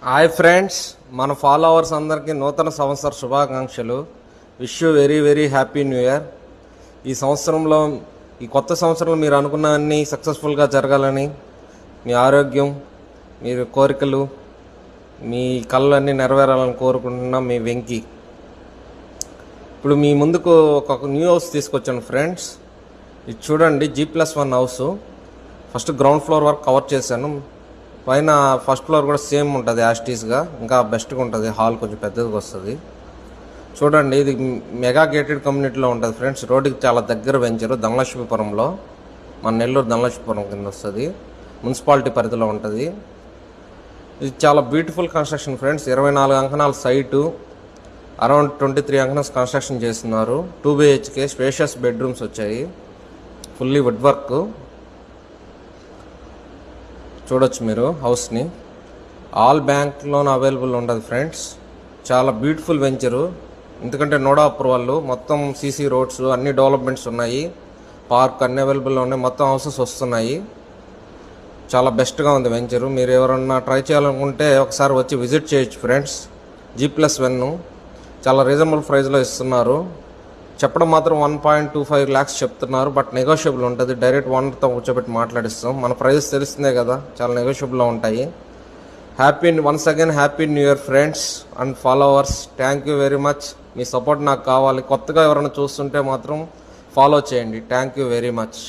Hi friends, మన followers అందరికీ నూతన సంవత్సర శుభాకాంక్షలు. Wish you very very happy new year. ఈ సంవత్సరంలో, ఈ కొత్త సంవత్సరంలో మీరు అనుకున్నవన్నీ సక్సెస్ఫుల్గా జరగాలని, మీ ఆరోగ్యం, మీ కోరికలు, మీ కళ్ళు అన్నీ నెరవేరాలని కోరుకుంటున్నా మీ వెంకీ. ఇప్పుడు మీ ముందుకు ఒక న్యూ హౌస్ తీసుకొచ్చాను ఫ్రెండ్స్. ఇది చూడండి, G+1 house. First ground floor వరకు కవర్ చేశాను. పైన ఫస్ట్ ఫ్లోర్ కూడా సేమ్ ఉంటుంది యాస్టీస్గా, ఇంకా బెస్ట్గా ఉంటుంది. హాల్ కొంచెం పెద్దదిగా వస్తుంది. చూడండి, ఇది మెగా గేటెడ్ కమ్యూనిటీలో ఉంటుంది ఫ్రెండ్స్. రోడ్డుకి చాలా దగ్గర వెంచరు, ధనలక్ష్మీపురంలో, మన నెల్లూరు ధనలక్ష్మీపురం కింద వస్తుంది. మున్సిపాలిటీ పరిధిలో ఉంటుంది. ఇది చాలా బ్యూటిఫుల్ కన్స్ట్రక్షన్ ఫ్రెండ్స్. 24 అంకణాల సైటు, అరౌండ్ 23 అంకణాస్ కన్స్ట్రక్షన్ చేస్తున్నారు. 2 BHK స్పేషియస్ బెడ్రూమ్స్ వచ్చాయి. Fully wood work. చూడొచ్చు మీరు హౌస్ని. ఆల్ బ్యాంక్ లోన్ అవైలబుల్ ఉంటుంది ఫ్రెండ్స్. చాలా బ్యూటిఫుల్ వెంచరు. ఎందుకంటే నోడా అప్రూవల్, మొత్తం సీసీ రోడ్స్, అన్ని డెవలప్మెంట్స్ ఉన్నాయి. పార్క్ అన్ని అవైలబుల్లో ఉన్నాయి. మొత్తం హౌసెస్ వస్తున్నాయి. చాలా బెస్ట్గా ఉంది వెంచరు. మీరు ఎవరన్నా ట్రై చేయాలనుకుంటే ఒకసారి వచ్చి విజిట్ చేయొచ్చు ఫ్రెండ్స్. G+1 చాలా రీజనబుల్ ప్రైస్లో ఇస్తున్నారు. చెప్పడం మాత్రం 1.25 lakhs చెప్తున్నారు. బట్ నెగోషియబుల్ ఉంటుంది. డైరెక్ట్ ఓనర్తో కూర్చోబెట్టి మాట్లాడిస్తాం. మన ప్రైజెస్ తెలిసిందే కదా, చాలా నెగోషియబుల్లో ఉంటాయి. Once again happy new year friends and followers. Thank you very much. Me support నాకు కావాలి. కొత్తగా ఎవరైనా చూస్తుంటే మాత్రం ఫాలో చేయండి. Thank you very much.